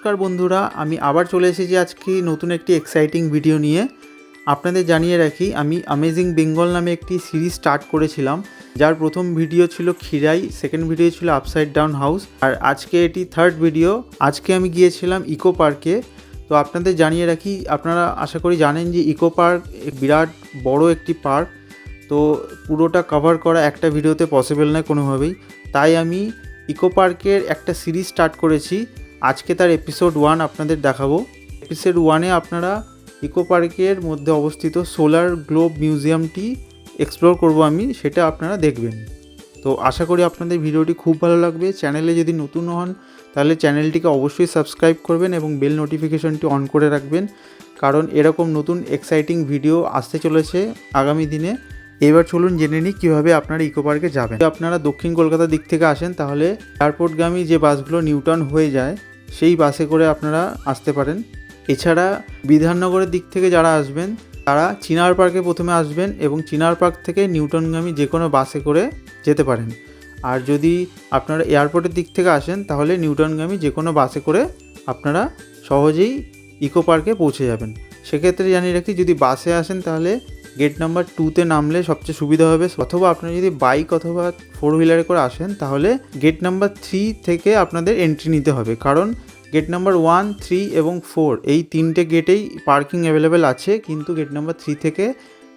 নমস্কার বন্ধুরা, আমি আবার চলে এসেছি আজকে নতুন একটি এক্সাইটিং ভিডিও নিয়ে। আপনাদের জানিয়ে রাখি, আমি অ্যামেজিং বেঙ্গল নামে একটি সিরিজ স্টার্ট করেছিলাম, যার প্রথম ভিডিও ছিল খিরাই, সেকেন্ড ভিডিও ছিল আপসাইড ডাউন হাউস, আর আজকে এটি থার্ড ভিডিও। আজকে আমি গিয়েছিলাম ইকো পার্কে। তো আপনাদের জানিয়ে রাখি, আপনারা আশা করি জানেন যে ইকো পার্ক বিরাট বড় একটি পার্ক। তো পুরোটা কভার করা একটা ভিডিওতে পসিবল নয় কোনোভাবেই, তাই আমি ইকো পার্কের একটা সিরিজ স্টার্ট করেছি। আজকে তার এপিসোড 1 আপনাদের দেখাবো। এপিসোড 1-এ আপনারা ইকো পার্কের মধ্যে অবস্থিত সোলার গ্লোব মিউজিয়ামটি এক্সপ্লোর করব আমি, সেটা আপনারা দেখবেন। তো আশা করি আপনাদের ভিডিওটি খুব ভালো লাগবে। চ্যানেলে যদি নতুন হন তাহলে চ্যানেলটিকে অবশ্যই সাবস্ক্রাইব করবেন এবং বেল নোটিফিকেশনটি অন করে রাখবেন, কারণ এরকম নতুন এক্সাইটিং ভিডিও আসতে চলেছে আগামী দিনে। এবার চলুন জেনে নিই কীভাবে আপনারা ইকো পার্কে যাবেন। যদি আপনারা দক্ষিণ কলকাতার দিক থেকে আসেন তাহলে এয়ারপোর্টগামী যে বাসগুলো নিউটাউন হয়ে যায় সেই বাসে করে আপনারা আসতে পারেন। এছাড়া বিধাননগরের দিক থেকে যারা আসবেন তারা চিনার পার্কে প্রথমে আসবেন এবং চিনার পার্ক থেকে নিউটাউনগামী যে কোনো বাসে করে যেতে পারেন। আর যদি আপনারা এয়ারপোর্টের দিক থেকে আসেন তাহলে নিউটাউনগামী যে কোনো বাসে করে আপনারা সহজেই ইকো পার্কে পৌঁছে যাবেন। সেক্ষেত্রে জানিয়ে রাখি, যদি বাসে আসেন তাহলে গেট নাম্বার 2-তে নামলে সবচেয়ে সুবিধা হবে, অথবা আপনারা যদি বাইক অথবা 4 হুইলারে করে আসেন তাহলে গেট নাম্বার 3 থেকে আপনাদের এন্ট্রি নিতে হবে, কারণ গেট নাম্বার 1, 3 এবং 4 এই 3টে গেটেই পার্কিং অ্যাভেলেবেল আছে, কিন্তু গেট নাম্বার 3 থেকে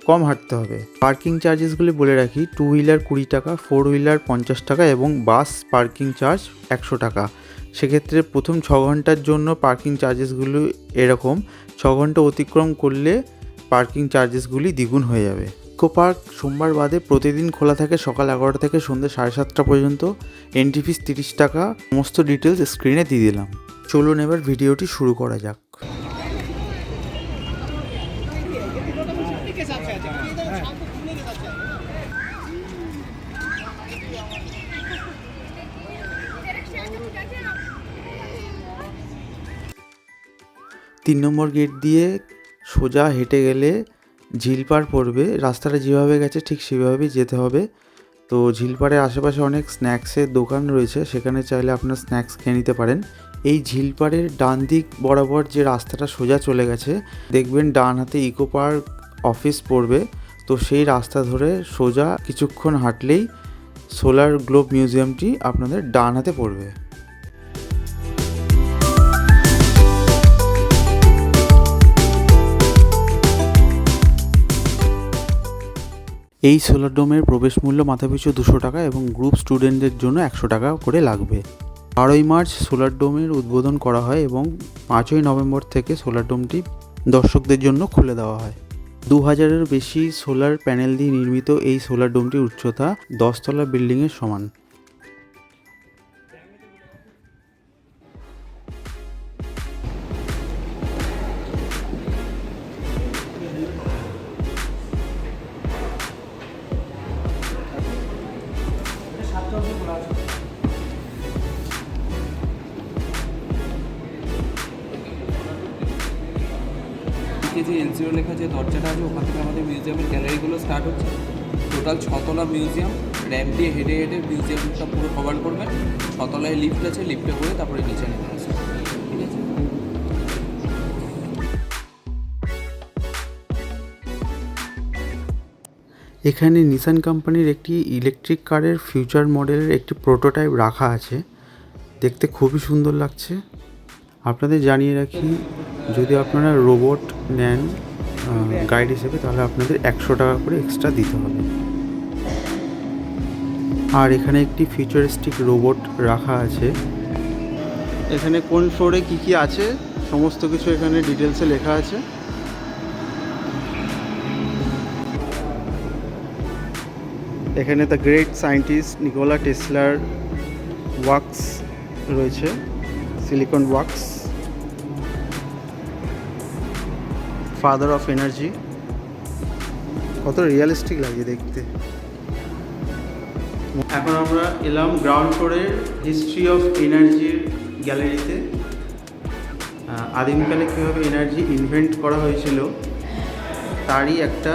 কম হাঁটতে হবে। পার্কিং চার্জেসগুলি বলে রাখি, 2 হুইলার 20 টাকা, 4 হুইলার 50 টাকা এবং বাস পার্কিং চার্জ 100 টাকা। সেক্ষেত্রে প্রথম 6 ঘন্টার জন্য পার্কিং চার্জেসগুলো এরকম, 6 ঘন্টা অতিক্রম করলে পার্কিং চার্জেসগুলি দ্বিগুণ হয়ে যাবে। ইকো পার্ক সোমবার বাদে প্রতিদিন খোলা থাকে সকাল 11টা থেকে সন্ধ্যে 7:30টা পর্যন্ত। এন্ট্রি ফিস 30 টাকা। সমস্ত ডিটেলস স্ক্রিনে দিয়ে দিলাম। চলুন এবার ভিডিওটি শুরু করা যাক। তিন নম্বর গেট দিয়ে সোজা হেঁটে গেলে ঝিলপাড় পড়বে। রাস্তাটা যেভাবে গেছে ঠিক সেভাবেই যেতে হবে। তো ঝিলপাড়ের আশেপাশে অনেক স্ন্যাক্সের দোকান রয়েছে, সেখানে চাইলে আপনার স্ন্যাক্স খেয়ে নিতে পারেন। এই ঝিলপাড়ের ডান দিক বরাবর যে রাস্তাটা সোজা চলে গেছে, দেখবেন ডান হাতে ইকো পার্ক অফিস পড়বে। তো সেই রাস্তা ধরে সোজা কিছুক্ষণ হাঁটলেই সোলার গ্লোব মিউজিয়ামটি আপনাদের ডান হাতে পড়বে। এই সোলার ডোমের প্রবেশ মূল্য মাথাপিছু 200 টাকা এবং গ্রুপ স্টুডেন্টদের জন্য 100 টাকা করে লাগবে। 12ই মার্চ সোলার ডোমের উদ্বোধন করা হয় এবং 5ই নভেম্বর থেকে সোলার ডোমটি দর্শকদের জন্য খুলে দেওয়া হয়। 2000-এর বেশি সোলার প্যানেল দিয়ে নির্মিত এই সোলার ডোমটির উচ্চতা 10 তলা বিল্ডিংয়ের সমান। যে এনসিও লেখা যে দরজাটা আছে ওখান থেকে আমাদের মিউজিয়ামের গ্যালারিগুলো স্টার্ট হচ্ছে। টোটাল 6 তলা মিউজিয়াম। র্যাম্প দিয়ে হেঁটে হেঁটে মিউজিয়ামটা পুরো কভার করবেন। 6 তলায় লিফট আছে, লিফটে করে তারপরে নিচে নেমে আসবে। ঠিক আছে। এখানে নিসান কোম্পানির একটি ইলেকট্রিক কারের ফিউচার মডেলের একটি প্রোটোটাইপ রাখা আছে, দেখতে খুবই সুন্দর লাগছে। আপনাদের জানিয়ে রাখি, যদি আপনারা রোবট নেন গাইড হিসেবে তাহলে আপনাদের 100 টাকা করে এক্সট্রা দিতে হবে। আর এখানে একটি ফিউচারিস্টিক রোবট রাখা আছে। এখানে কোন ফ্লোরে কী কী আছে সমস্ত কিছু এখানে ডিটেলসে লেখা আছে। এখানে দ্য গ্রেট সায়েন্টিস্ট নিকোলা টেসলার ওয়ার্কস রয়েছে, silicon works, father of energy. কত রিয়েলিস্টিক লাগে দেখতে। এখন আমরা এলাম গ্রাউন্ড ফ্লোরের হিস্ট্রি অফ এনার্জির গ্যালারিতে। আদিমকালে কীভাবে এনার্জি ইনভেন্ট করা হয়েছিল তারই একটা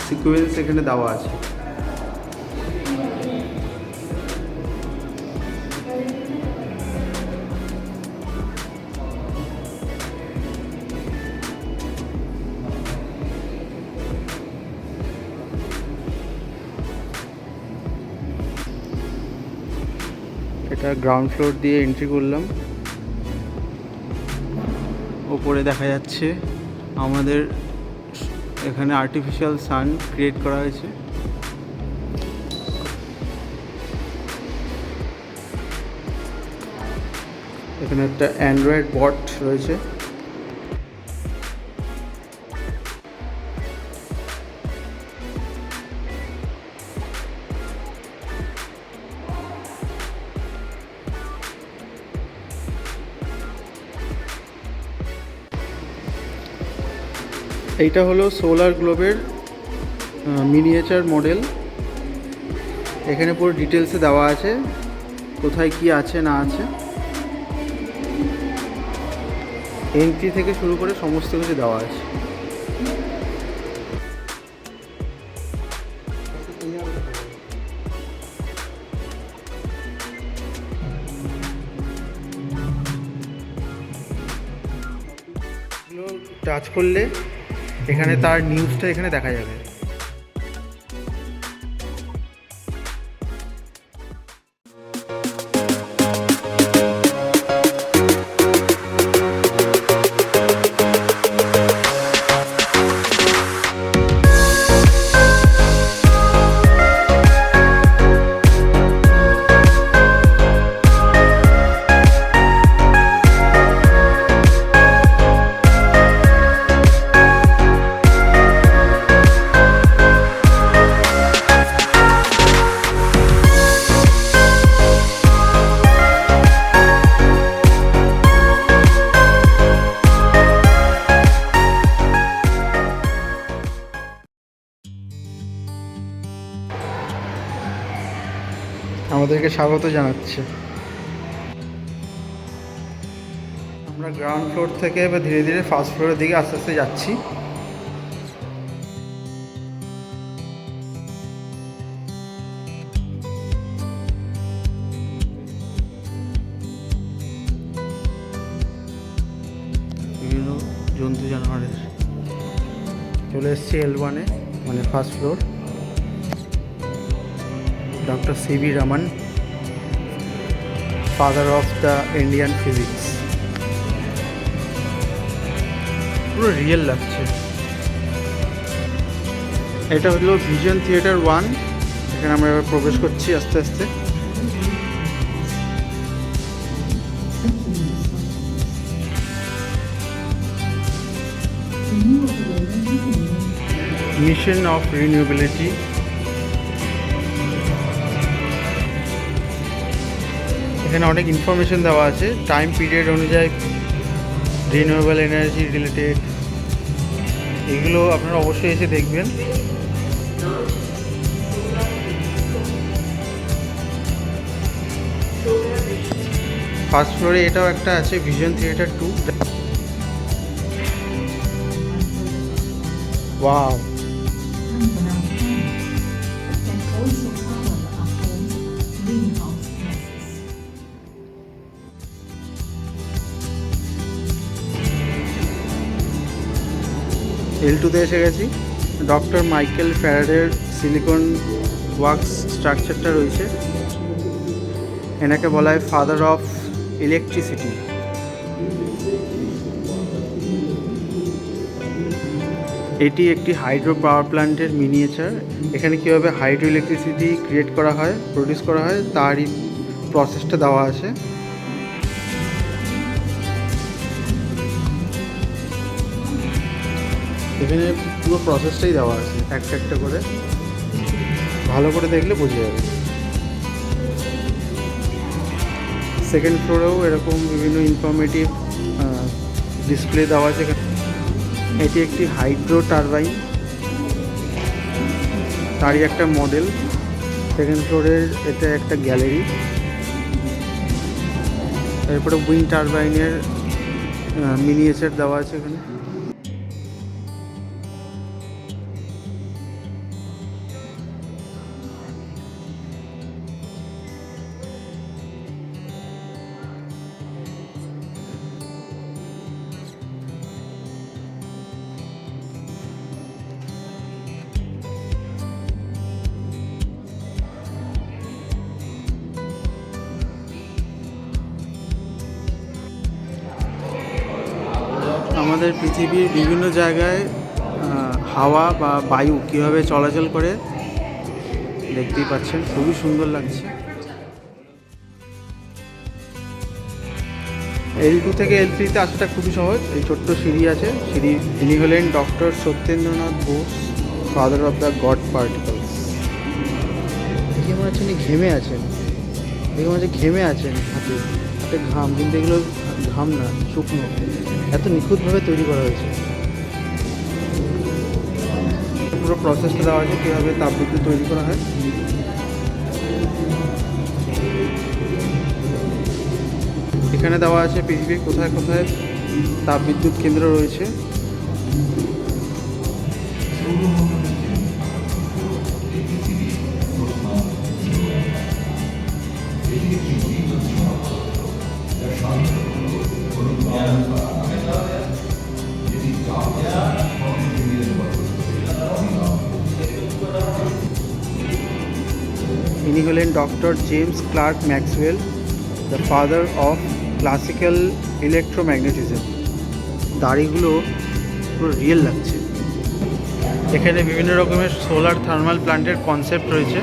সিকোয়েন্স এখানে দেওয়া আছে। এটা গ্রাউন্ড ফ্লোর দিয়ে এন্ট্রি করলাম। ওপরে দেখা যাচ্ছে আমাদের এখানে আর্টিফিশিয়াল সান ক্রিয়েট করা হয়েছে। এখানে একটা অ্যান্ড্রয়েড বট রয়েছে। এইটা হলো সোলার গ্লোবের মিনিয়েচার মডেল। এখানে পুরো ডিটেলসে দেওয়া আছে কোথায় কি আছে না আছে, এন্ট্রি থেকে শুরু করে সমস্ত কিছু দেওয়া আছে। টাচ করলে এখানে তার নিউজটা এখানে দেখা যাবে। আমাদেরকে স্বাগত জানাচ্ছে। আমরা গ্রাউন্ড ফ্লোর থেকে এবার ধীরে ধীরে ফার্স্ট ফ্লোরের দিকে আস্তে আস্তে যাচ্ছি। বিভিন্ন জন্তু জানোয়ারের। চলে এসেছি L1-এ, মানে first floor. Doctor C.V. Raman, father of the Indian physics. পুরো রিয়েল লাগছে। এটা হলো ভিশন থিয়েটার 1। এখানে আমরা এবার প্রবেশ করছি আস্তে আস্তে। Mission of renewability. এখানে অনেক ইনফরমেশন দেওয়া আছে টাইম পিরিয়ড অনুযায়ী, রিনিউয়েবল এনার্জি রিলেটেড। এগুলো আপনারা অবশ্যই এসে দেখবেন। ফার্স্ট ফ্লোরে এটাও একটা আছে, ভিশন থিয়েটার 2। ওয়াও, L2-তে এসে গেছি। ডক্টর মাইকেল ফ্যারাডের সিলিকন ওয়ার্কস স্ট্রাকচারটা রয়েছে। এনাকে বলা হয় ফাদার অফ ইলেকট্রিসিটি। এটি একটি হাইড্রো পাওয়ার প্ল্যান্টের মিনিয়েচার। এখানে কীভাবে হাইড্রো ইলেকট্রিসিটি ক্রিয়েট করা হয়, প্রডিউস করা হয়, তারই প্রসেসটা দেওয়া আছে। এখানে পুরো প্রসেসটাই দেওয়া আছে একটা একটা করে, ভালো করে দেখলে বোঝা যাবে। সেকেন্ড ফ্লোরেও এরকম বিভিন্ন ইনফরমেটিভ ডিসপ্লে দেওয়া আছে। এটি একটি হাইড্রো টারবাইন, তারই একটা মডেল। সেকেন্ড ফ্লোরের এটা একটা গ্যালারি। এরপরে উইন্ড টারবাইনের মিনিয়েচার দেওয়া আছে এখানে। আমাদের পৃথিবীর বিভিন্ন জায়গায় হাওয়া বা বায়ু কীভাবে চলাচল করে দেখতেই পাচ্ছেন, খুবই সুন্দর লাগছে। L2 থেকে L3-তে আসাটা খুবই সহজ। এই ছোট্ট সিঁড়ি আছে, ইনি হলেন doctor Satyendranath Bose, father of the god particles. দেখে মনে হচ্ছে উনি ঘেমে আছেন, হাতে হাতে ঘাম, কিন্তু এগুলো ঘাম না, শুকনো। এত নিখুঁতভাবে তৈরি করা হয়েছে। পুরো প্রসেসটা দেওয়া আছে কীভাবে তাপবিদ্যুৎ তৈরি করা হয়। এখানে দেওয়া আছে পৃথিবীর কোথায় কোথায় তাপবিদ্যুৎ কেন্দ্র রয়েছে। ইনি হলেন doctor James Clerk Maxwell, the father of classical electromagnetism. দাড়িগুলো পুরো রিয়েল লাগছে। এখানে বিভিন্ন রকমের সোলার থার্মাল প্ল্যান্টের কনসেপ্ট রয়েছে,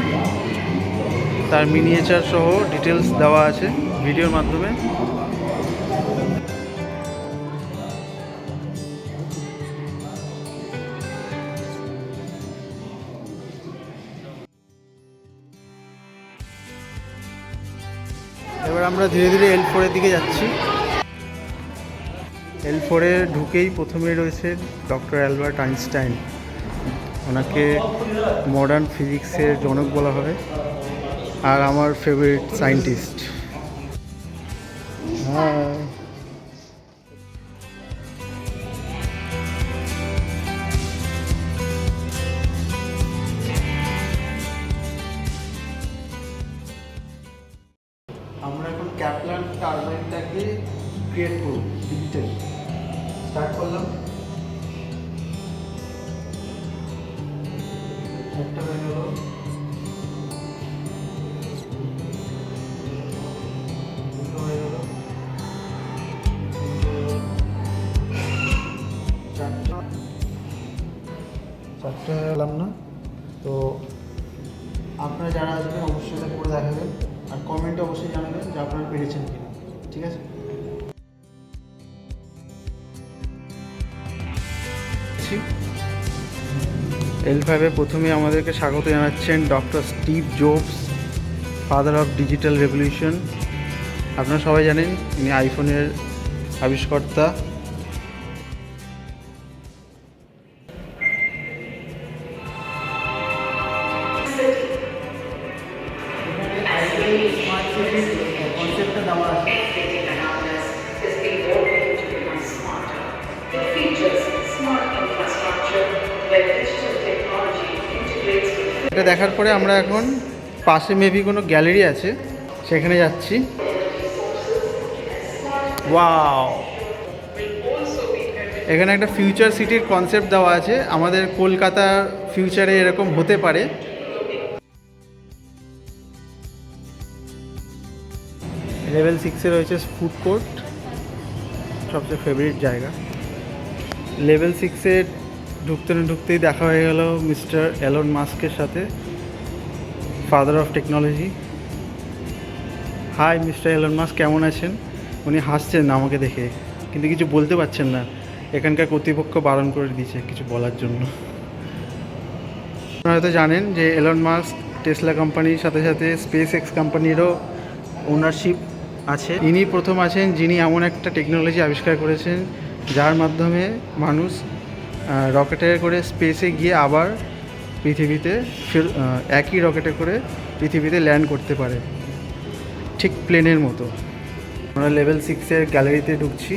তার মিনিয়েচার সহ ডিটেলস দেওয়া আছে ভিডিওর মাধ্যমে। এবার আমরা ধীরে ধীরে L4-এর দিকে যাচ্ছি। L4-এ ঢুকেই প্রথমেই রয়েছে ডক্টর অ্যালবার্ট আইনস্টাইন। ওনাকে মডার্ন ফিজিক্সের জনক বলা হয়, আর আমার ফেভারিট সায়েন্টিস্ট। হাই। আমরা এখন ক্যাপলান টারবাইনটাকে ক্রিয়েট করব ডিজিটালি। স্টার্ট করলাম। একটা হয়ে গেল, দুটো হয়ে গেল, চারটে হয়ে গেলাম না? তো আপনারা যারা আসবেন অবশ্যই এটা করে দেখাবেন, আর কমেন্টে অবশ্যই জানাবেন যে আপনারা পেরেছেন কিনা। ঠিক আছে? L5-এ প্রথমে আমাদেরকে স্বাগত জানাচ্ছেন doctor Steve jobs, father of digital revolution. আপনারা সবাই জানেন ইনি আইফোনের আবিষ্কর্তা। কনসেপ্টটা দেওয়া আছে। এটা দেখার পরে আমরা এখন পাশে মেবি কোনো গ্যালারি আছে, সেখানে যাচ্ছি। ওয়াও, এখানে একটা ফিউচার সিটির কনসেপ্ট দেওয়া আছে। আমাদের কলকাতার ফিউচারে এরকম হতে পারে। লেভেল 6-এ রয়েছে ফুড কোর্ট, সবচেয়ে ফেভারিট জায়গা। লেভেল 6-এ ঢুকতেই দেখা হয়ে গেল মিস্টার এলন মাস্কের সাথে, father of technology. High mister Elon Musk, কেমন আছেন? উনি হাসছেন আমাকে দেখে, কিন্তু কিছু বলতে পারছেন না। এখানকার কর্তৃপক্ষ বারণ করে দিয়েছে কিছু বলার জন্য। আপনারা হয়তো জানেন যে এলন মাস্ক টেসলা কোম্পানির সাথে সাথে স্পেস এক্স কোম্পানিরও ওনারশিপ আছে। ইনি প্রথম আছেন যিনি এমন একটা টেকনোলজি আবিষ্কার করেছেন যার মাধ্যমে মানুষ রকেটে করে স্পেসে গিয়ে আবার পৃথিবীতে একই রকেটে করে পৃথিবীতে ল্যান্ড করতে পারে, ঠিক প্লেনের মতো। আমরা লেভেল 6-এর গ্যালারিতে ঢুকছি।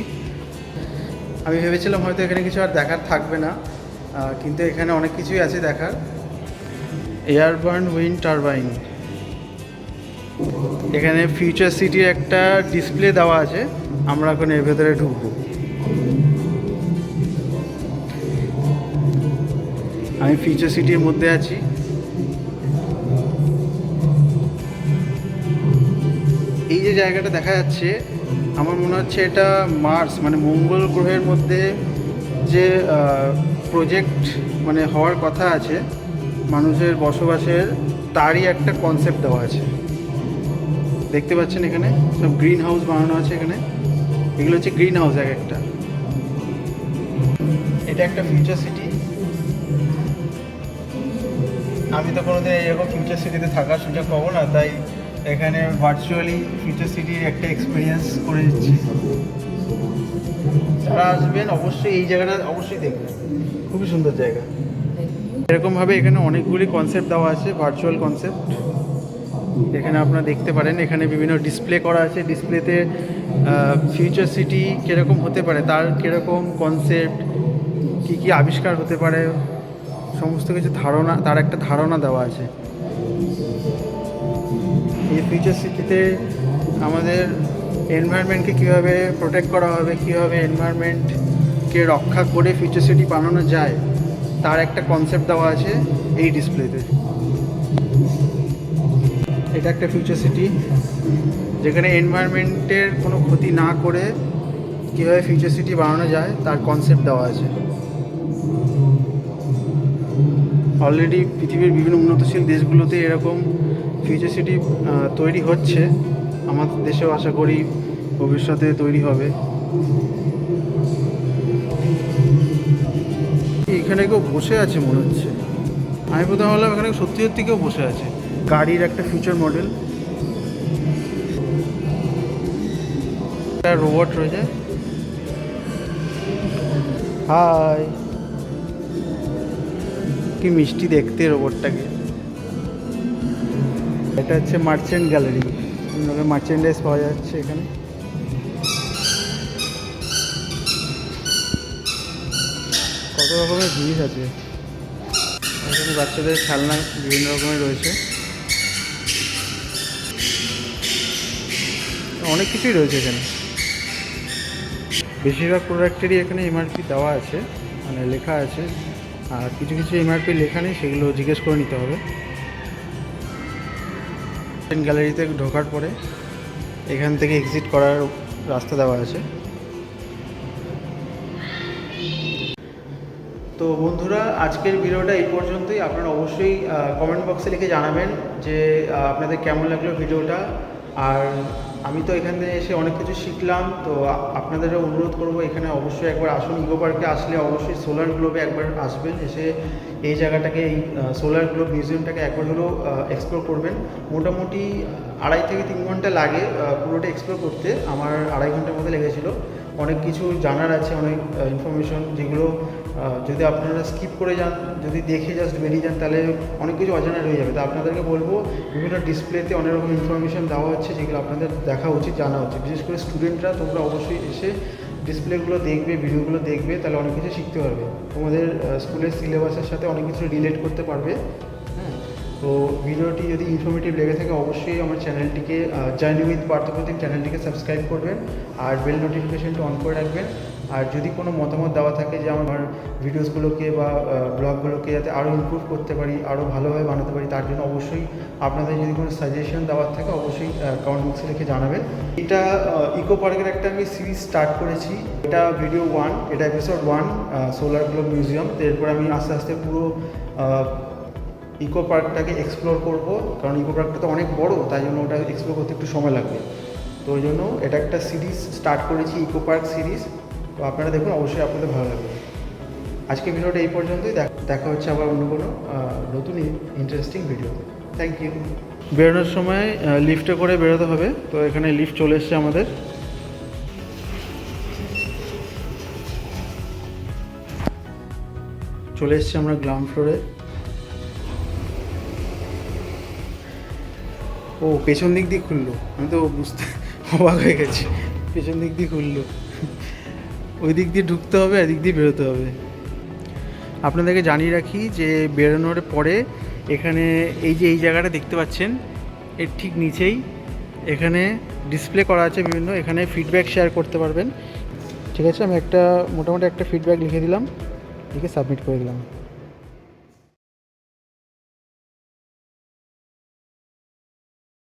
আমি ভেবেছিলাম হয়তো এখানে কিছু আর দেখার থাকবে না, কিন্তু এখানে অনেক কিছুই আছে দেখার। এয়ারবার্ন উইন্ড টারবাইন, এখানে ফিউচার সিটির একটা ডিসপ্লে দেওয়া আছে। আমরা এখন এর ভেতরে ঢুকবো। আমি ফিউচার সিটির মধ্যে আছি। এই যে জায়গাটা দেখা যাচ্ছে, আমার মনে হচ্ছে এটা মার্স মানে মঙ্গল গ্রহের মধ্যে যে প্রজেক্ট মানে হওয়ার কথা আছে মানুষের বসবাসের, তারই একটা কনসেপ্ট দেওয়া আছে। দেখতে পাচ্ছেন এখানে সব গ্রিন হাউস বানানো আছে। এখানে এগুলো হচ্ছে গ্রিন হাউস এক একটা। এটা একটা ফিউচার সিটি। আমি তো কোনোদিন এরকম ফিউচার সিটিতে থাকার সুযোগ পাবো না, তাই এখানে ভার্চুয়ালি ফিউচার সিটির একটা এক্সপিরিয়েন্স করে দিচ্ছি। যারা আসবেন অবশ্যই এই জায়গাটা অবশ্যই দেখবেন, খুবই সুন্দর জায়গা। এরকমভাবে এখানে অনেকগুলি কনসেপ্ট দেওয়া আছে, ভার্চুয়াল কনসেপ্ট। এখানে আপনারা দেখতে পারেন, এখানে বিভিন্ন ডিসপ্লে করা আছে। ডিসপ্লেতে ফিউচার সিটি কীরকম হতে পারে, তার কীরকম কনসেপ্ট, কী কী আবিষ্কার হতে পারে, সমস্ত কিছু ধারণা, তার একটা ধারণা দেওয়া আছে। এই ফিউচার সিটিতে আমাদের এনভায়রনমেন্টকে কীভাবে প্রোটেক্ট করা হবে, কীভাবে এনভায়রনমেন্টকে রক্ষা করে ফিউচার সিটি বানানো যায়, তার একটা কনসেপ্ট দেওয়া আছে এই ডিসপ্লেতে। এটা একটা ফিউচার সিটি যেখানে এনভায়রনমেন্টের কোনো ক্ষতি না করে কীভাবে ফিউচার সিটি বানানো যায় তার কনসেপ্ট দেওয়া আছে। অলরেডি পৃথিবীর বিভিন্ন উন্নতশীল দেশগুলোতে এরকম ফিউচার সিটি তৈরি হচ্ছে। আমাদের দেশেও আশা করি ভবিষ্যতে তৈরি হবে। এখানে কেউ বসে আছে মনে হচ্ছে। আমি প্রথমে ভাবলাম এখানে সত্যি সত্যি কেউ বসে আছে। গাড়ির একটা ফিউচার মডেল, একটা রোবট রয়েছে। হাই, কি মিষ্টি দেখতে রোবটটাকে। এটা হচ্ছে মার্চেন্ট গ্যালারি, মার্চেন্ডাইজ পাওয়া যাচ্ছে এখানে। কত রকমের জিনিস আছে এখানে, বাচ্চাদের খেলনা বিভিন্ন রকমের রয়েছে, অনেক কিছুই রয়েছে এখানে। বেশিরভাগ প্রোডাক্টেরই এখানে এমআরপি দেওয়া আছে, মানে লেখা আছে। আর কিছু কিছু এমআরপি লেখা নেই, সেগুলো জিজ্ঞেস করে নিতে হবে। গ্যালারিতে ঢোকার পরে এখান থেকে এক্সিট করার রাস্তা দেওয়া আছে। তো বন্ধুরা, আজকের ভিডিওটা এই পর্যন্তই। আপনারা অবশ্যই কমেন্ট বক্সে লিখে জানাবেন যে আপনাদের কেমন লাগলো ভিডিওটা। আর আমি তো এখানে এসে অনেক কিছু শিখলাম, তো আপনাদেরও অনুরোধ করব এখানে অবশ্যই একবার আসুন। ইকো পার্কে আসলে অবশ্যই সোলার গ্লোবে একবার আসবেন, এসে এই জায়গাটাকে, এই সোলার গ্লোব মিউজিয়ামটাকে একবার হলেও এক্সপ্লোর করবেন। মোটামুটি 2.5 থেকে 3 ঘন্টা লাগে পুরোটা এক্সপ্লোর করতে। আমার 2.5 ঘন্টার মধ্যে লেগেছিলো। অনেক কিছু জানার আছে, অনেক ইনফরমেশন, যেগুলো যদি আপনারা স্কিপ করে যান, যদি দেখে জাস্ট বেরিয়ে যান, তাহলে অনেক কিছু অজানা রয়ে যাবে। তো আপনাদেরকে বলবো, বিভিন্ন ডিসপ্লেতে অনেক রকম ইনফরমেশন দেওয়া হচ্ছে, যেগুলো আপনাদের দেখা উচিত, জানা উচিত। বিশেষ করে স্টুডেন্টরা, তোমরা অবশ্যই এসে ডিসপ্লেগুলো দেখবে, ভিডিওগুলো দেখবে, তাহলে অনেক কিছু শিখতে পারবে। তোমাদের স্কুলের সিলেবাসের সাথে অনেক কিছু রিলেট করতে পারবে। হ্যাঁ, তো ভিডিওটি যদি ইনফরমেটিভ লেগে থাকে অবশ্যই আমার চ্যানেলটিকে, জার্নি উইথ পার্থপ্রতিম চ্যানেলটিকে সাবস্ক্রাইব করবেন আর বেল নোটিফিকেশনটা অন করে রাখবেন। আর যদি কোনো মতামত দেওয়া থাকে যে আমার ভিডিওসগুলোকে বা ব্লগগুলোকে যাতে আরও ইমপ্রুভ করতে পারি, আরও ভালোভাবে বানাতে পারি, তার জন্য অবশ্যই আপনাদের যদি কোনো সাজেশন দেওয়ার থাকে অবশ্যই কমেন্ট বক্সে লিখে জানাবেন। এটা ইকো পার্কের একটা আমি সিরিজ স্টার্ট করেছি। এটা ভিডিও 1, এটা এপিসোড 1, সোলার গ্লোব মিউজিয়াম। তো এরপর আমি আস্তে আস্তে পুরো ইকো পার্কটাকে এক্সপ্লোর করব, কারণ ইকো পার্কটা তো অনেক বড়, তাই জন্য ওটা এক্সপ্লোর করতে একটু সময় লাগবে। তো ওই জন্য এটা একটা সিরিজ স্টার্ট করেছি, ইকো পার্ক সিরিজ। তো আপনারা দেখুন, অবশ্যই আপনাদের ভালো লাগবে। আজকে ভিডিওটা এই পর্যন্তই। দেখা হচ্ছে আবার অন্য কোনো নতুন ইন্টারেস্টিং ভিডিও। Thank you. বেরোনোর সময় লিফটে করে বেরোতে হবে। তো এখানে লিফট চলে এসছে আমাদের। চলে এসছি আমরা গ্রাউন্ড ফ্লোরে। ও, পেছন দিক দিয়ে খুললো, আমি তো বুঝতে অবাক হয়ে গেছি। পেছন দিক দিয়ে খুললো, ওই দিক দিয়ে ঢুকতে হবে, এদিক দিয়ে বেরোতে হবে। আপনাদেরকে জানিয়ে রাখি যে বেরোনোর পরে এখানে এই যে এই জায়গাটা দেখতে পাচ্ছেন, এর ঠিক নিচেই এখানে ডিসপ্লে করা আছে বিভিন্ন। এখানে ফিডব্যাক শেয়ার করতে পারবেন। ঠিক আছে, আমি মোটামুটি একটা ফিডব্যাক লিখে দিলাম, লিখে সাবমিট করে দিলাম।